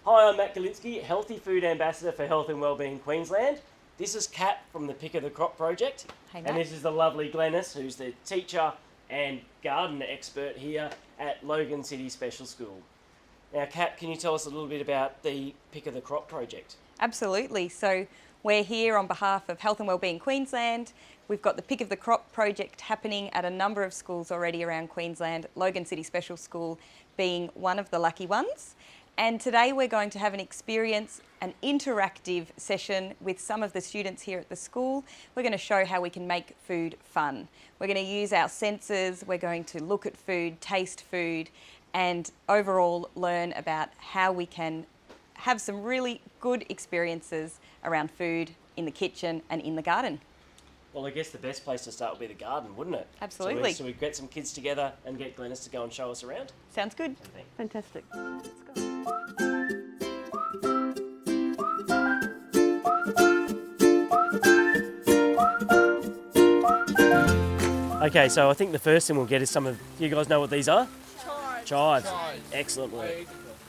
Hi, I'm Matt Golinski, Healthy Food Ambassador for Health and Wellbeing Queensland. This is Kat from the Pick of the Crop project. Hey, Matt. And this is the lovely Glennis, who's the teacher and garden expert here at Logan City Special School. Now, Kat, can you tell us a little bit about the Pick of the Crop project? Absolutely. So we're here on behalf of Health and Wellbeing Queensland. We've got the Pick of the Crop project happening at a number of schools already around Queensland, Logan City Special School being one of the lucky ones. And today we're going to have an interactive session with some of the students here at the school. We're going to show how we can make food fun. We're going to use our senses, we're going to look at food, taste food, and overall learn about how we can have some really good experiences around food in the kitchen and in the garden. Well, I guess the best place to start would be the garden, wouldn't it? Absolutely. So we get some kids together and get Glennis to go and show us around? Sounds good. Fantastic. Let's go. Okay, so I think the first thing we'll get is some of... You guys know what these are? Chives. Chives. Excellent work.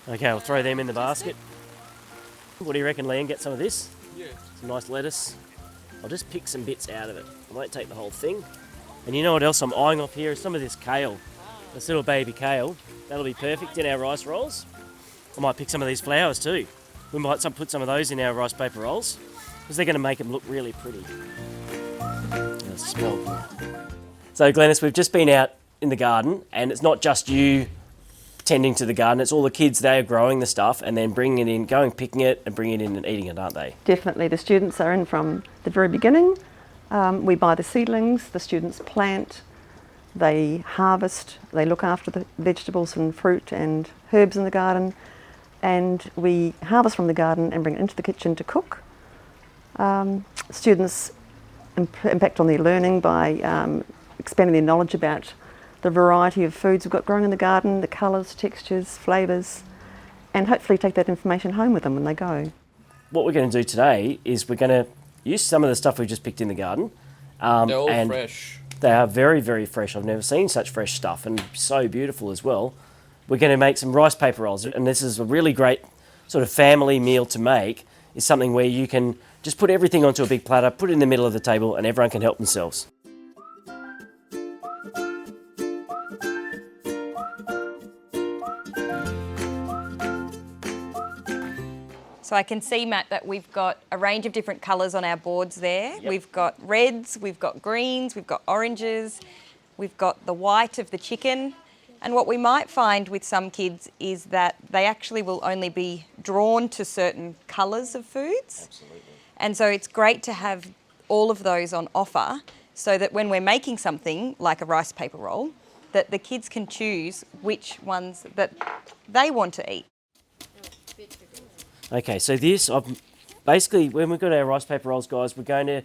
Okay, I'll throw them in the basket. What do you reckon, Liam? Get some of this? Yeah. Some nice lettuce. I'll just pick some bits out of it. I won't take the whole thing. And you know what else I'm eyeing off here is some of this kale. This little baby kale. That'll be perfect in our rice rolls. I might pick some of these flowers too. We might put some of those in our rice paper rolls because they're going to make them look really pretty. Smell. So Glennis, we've just been out in the garden and it's not just you tending to the garden, it's all the kids. They are growing the stuff and then bringing it in, going picking it and bringing it in and eating it, aren't they? Definitely. The students are in from the very beginning. We buy the seedlings, the students plant, they harvest, they look after the vegetables and fruit and herbs in the garden, and we harvest from the garden and bring it into the kitchen to cook. Students impact on their learning by expanding their knowledge about the variety of foods we've got growing in the garden, the colours, textures, flavours, and hopefully take that information home with them when they go. What we're going to do today is we're going to use some of the stuff we just picked in the garden. They're all and fresh. They are very, very fresh. I've never seen such fresh stuff and so beautiful as well. We're going to make some rice paper rolls, and this is a really great sort of family meal to make. It's something where you can just put everything onto a big platter, put it in the middle of the table, and everyone can help themselves. So I can see, Matt, that we've got a range of different colours on our boards there. Yep. We've got reds, we've got greens, we've got oranges, we've got the white of the chicken. And what we might find with some kids is that they actually will only be drawn to certain colours of foods. Absolutely. And so it's great to have all of those on offer so that when we're making something like a rice paper roll, that the kids can choose which ones that they want to eat. Okay, so basically, when we've got our rice paper rolls, guys, we're going to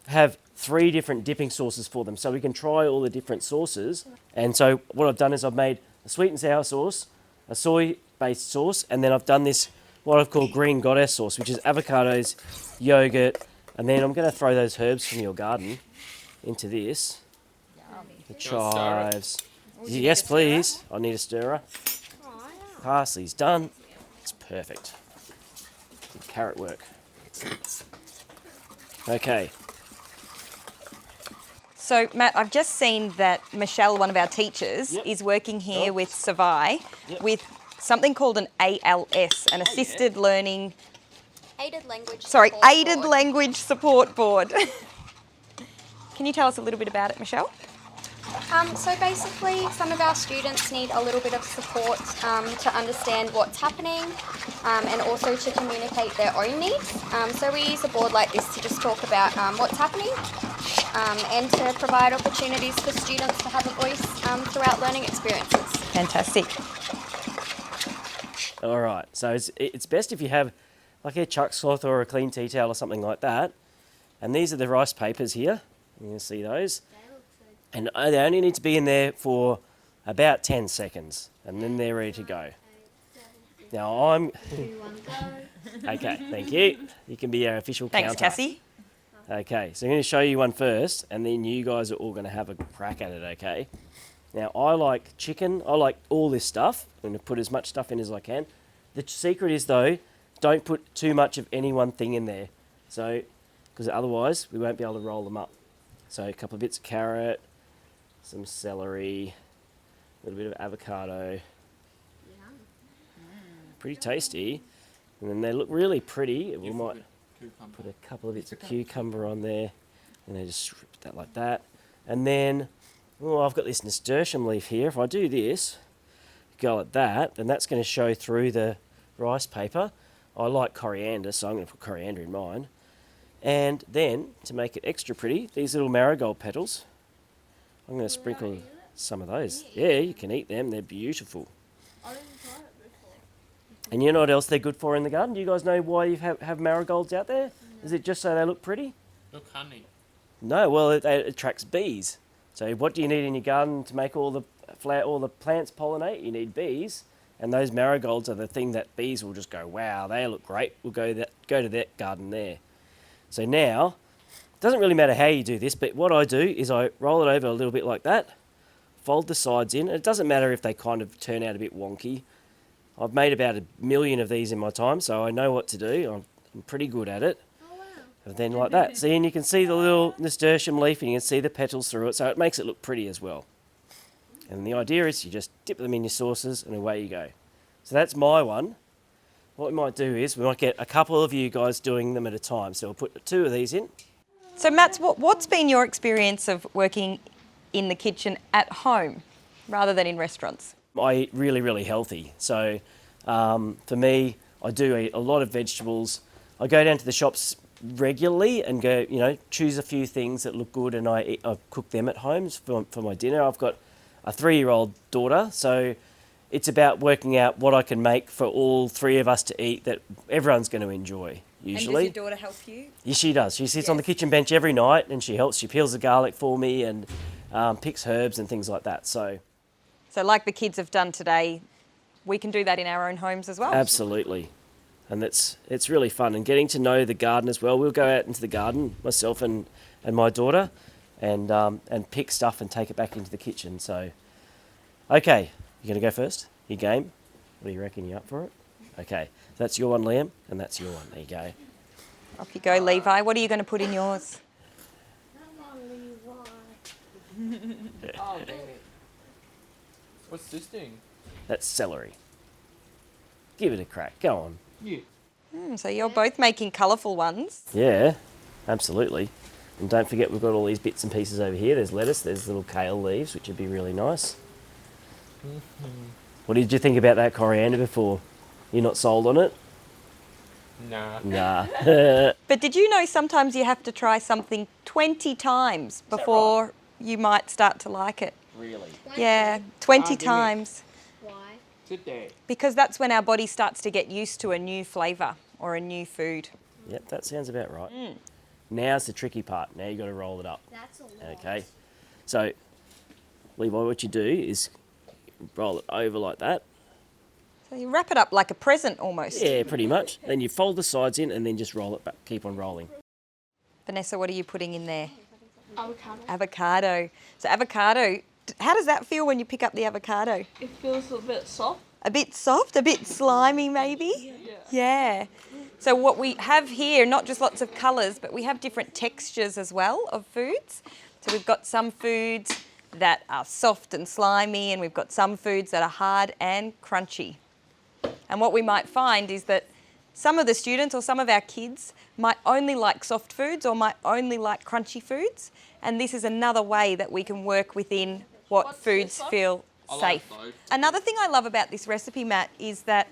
have 3 different dipping sauces for them. So we can try all the different sauces. And so what I've done is I've made a sweet and sour sauce, a soy-based sauce, and then I've done this, what I've called green goddess sauce, which is avocados, yogurt, and then I'm going to throw those herbs from your garden into this. The chives. Yes, please. I need a stirrer. Parsley's done. It's perfect. Good carrot work. Okay. So, Matt, I've just seen that Michelle, one of our teachers, Yep. is working here with Savai Yep. with something called an ALS, an assisted learning... Aided language support board. Can you tell us a little bit about it, Michelle? So basically, some of our students need a little bit of support to understand what's happening and also to communicate their own needs. So we use a board like this to just talk about what's happening and to provide opportunities for students to have a voice throughout learning experiences. Fantastic. All right. So it's best if you have like a chuck cloth or a clean tea towel or something like that. And these are the rice papers here. You can see those. And they only need to be in there for about 10 seconds, and then they're ready to go. Now I'm... Okay, thank you. You can be our official counter. Thanks, Cassie. Okay, so I'm going to show you one first, and then you guys are all going to have a crack at it, okay? Now, I like chicken. I like all this stuff. I'm going to put as much stuff in as I can. The secret is though, don't put too much of any one thing in there. So, because otherwise we won't be able to roll them up. So a couple of bits of carrot, some celery, a little bit of avocado. Pretty tasty. And then they look really pretty. We might put a couple of bits of cucumber on there. And then just strip that like that. And then, oh, I've got this nasturtium leaf here. If I do this, go like that, then that's going to show through the rice paper. I like coriander, so I'm going to put coriander in mine. And then, to make it extra pretty, these little marigold petals, I'm going to sprinkle some of those. Yeah, you can eat them. They're beautiful. And you know what else they're good for in the garden? Do you guys know why you have marigolds out there? Is it just so they look pretty? Look, honey. No, well, it attracts bees. So what do you need in your garden to make all the plants pollinate? You need bees. And those marigolds are the thing that bees will just go, wow, they look great. We'll go to that garden there. So now, it doesn't really matter how you do this, but what I do is I roll it over a little bit like that, fold the sides in. It doesn't matter if they kind of turn out a bit wonky. I've made about 1 million of these in my time, so I know what to do. I'm pretty good at it. Oh, wow. And then like that. See, and you can see the little nasturtium leaf and you can see the petals through it, so it makes it look pretty as well. And the idea is you just dip them in your sauces and away you go. So that's my one. What we might do is we might get a couple of you guys doing them at a time. So we'll put 2 of these in. So Matt, what's been your experience of working in the kitchen at home rather than in restaurants? I eat really, really healthy. So for me, I do eat a lot of vegetables. I go down to the shops regularly and go, choose a few things that look good and I cook them at home for my dinner. I've got a 3-year-old daughter, so it's about working out what I can make for all 3 of us to eat that everyone's going to enjoy, usually. And does your daughter help you? Yes, she does. She sits on the kitchen bench every night and she helps. She peels the garlic for me and picks herbs and things like that. So like the kids have done today, we can do that in our own homes as well? Absolutely. And it's really fun. And getting to know the garden as well. We'll go out into the garden, myself and my daughter, and pick stuff and take it back into the kitchen. So, okay, you going to go first? You game? What do you reckon? You up for it? Okay, that's your one, Liam, and that's your one. There you go. Off you go, Levi. What are you going to put in yours? Oh, dang it. What's this thing? That's celery. Give it a crack. Go on. Yeah. So you're both making colourful ones. Yeah, absolutely. And don't forget we've got all these bits and pieces over here. There's lettuce, there's little kale leaves, which would be really nice. What did you think about that coriander before? You're not sold on it? Nah. Nah. But did you know sometimes you have to try something 20 times before you might start to like it? Really? Yeah, 20 give me- times. Why? Sit there. Because that's when our body starts to get used to a new flavour or a new food. Yep, that sounds about right. Now's the tricky part. Now you've got to roll it up. That's a lot. Okay. So, Levi, what you do is roll it over like that. So you wrap it up like a present almost. Yeah, pretty much. Then you fold the sides in and then just roll it back. Keep on rolling. Vanessa, what are you putting in there? Avocado. Avocado. So avocado, how does that feel when you pick up the avocado? It feels a bit soft. A bit soft, a bit slimy maybe? Yeah. So what we have here, not just lots of colours, but we have different textures as well of foods. So we've got some foods that are soft and slimy, and we've got some foods that are hard and crunchy. And what we might find is that some of the students or some of our kids might only like soft foods or might only like crunchy foods. And this is another way that we can work within what foods feel safe. both. Another thing I love about this recipe, Matt, is that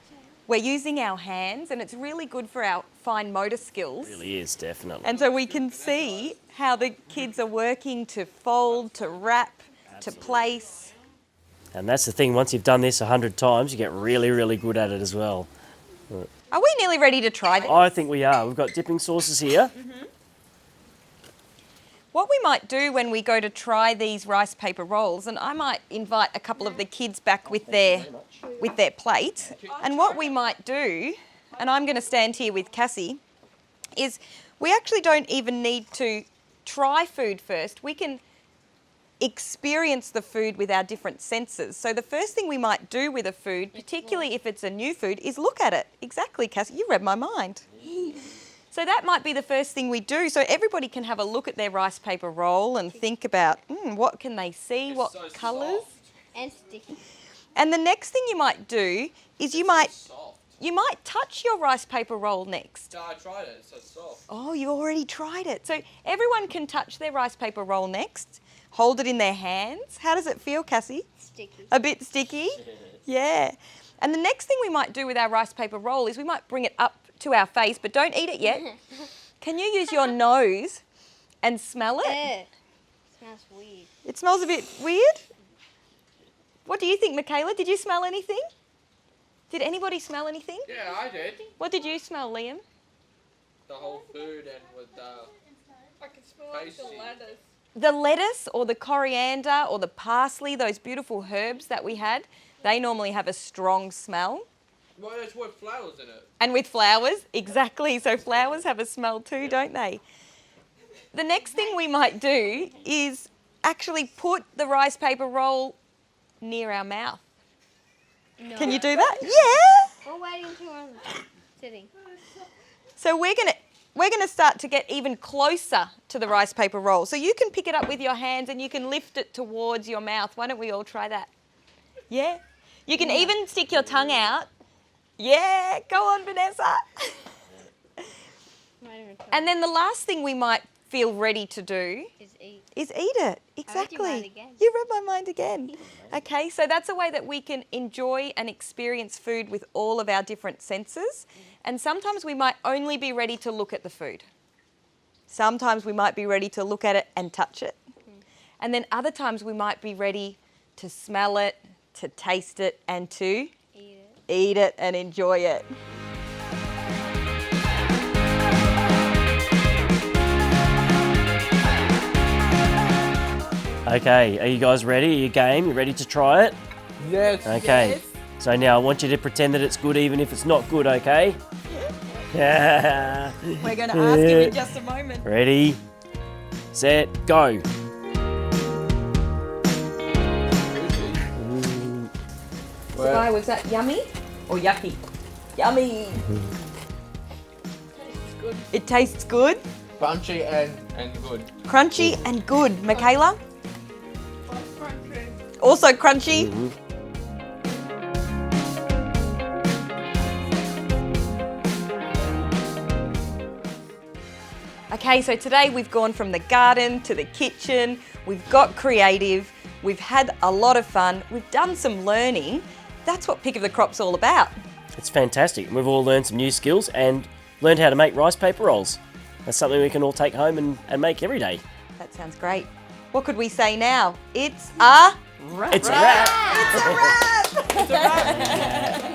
we're using our hands and it's really good for our fine motor skills. It really is, definitely. And so we can see how the kids are working to fold, to wrap, to place. And that's the thing, once you've done this 100 times, you get really, really good at it as well. Are we nearly ready to try this? I think we are. We've got dipping sauces here. What we might do when we go to try these rice paper rolls, and I might invite a couple of the kids back with their plate, and what we might do, and I'm going to stand here with Cassie, is we actually don't even need to try food first. We can experience the food with our different senses. So the first thing we might do with a food, particularly if it's a new food, is look at it. Exactly, Cassie, you read my mind. So that might be the first thing we do. So everybody can have a look at their rice paper roll and think about, what can they see, what colours? And sticky. And the next thing you might do is you might Soft. touch your rice paper roll next. No, I tried it. It's so soft. Oh, you already tried it. So everyone can touch their rice paper roll next. Hold it in their hands. How does it feel, Cassie? Sticky. A bit sticky? Yeah. And the next thing we might do with our rice paper roll is we might bring it up to our face, but don't eat it yet. Can you use your nose and smell it? Smells weird. It smells a bit weird. What do you think, Michaela? Did you smell anything? Did anybody smell anything? Yeah, I did. What did you smell, Liam? The whole food and with the I can smell like the Tasty. lettuce. The lettuce or the coriander or the parsley, those beautiful herbs that we had, they normally have a strong smell. well, there's with flowers in it. And with flowers, exactly. So flowers have a smell too, don't they? The next thing we might do is actually put the rice paper roll near our mouth. No. Can you do that? Yeah. We're waiting until I'm sitting. So we're gonna start to get even closer to the rice paper roll. So you can pick it up with your hands and you can lift it towards your mouth. Why don't we all try that? Yeah. You can even stick your tongue out. Yeah. Go on, Vanessa. And then the last thing we might feel ready to do Is eat. is eat it. I Exactly. read your mind again. You read my mind again. Okay, so that's a way that we can enjoy and experience food with all of our different senses. And sometimes we might only be ready to look at the food. Sometimes we might be ready to look at it and touch it. And then other times we might be ready to smell it, to taste it, and to eat it and enjoy it. Okay, are you guys ready? Are you game? You ready to try it? Yes. Okay. So now I want you to pretend that it's good even if it's not good, okay? Yeah. We're going to ask him in just a moment. Ready, set, go. Sky, was that yummy or yucky? Yummy. It tastes good. Crunchy and good. Crunchy and good. Michaela? Crunchy. Also crunchy. Okay, so today we've gone from the garden to the kitchen. We've got creative. We've had a lot of fun. We've done some learning. That's what Pick of the Crop's all about. It's fantastic. We've all learned some new skills and learned how to make rice paper rolls. That's something we can all take home and make every day. That sounds great. What could we say now? It's a wrap. It's a wrap. It's a wrap.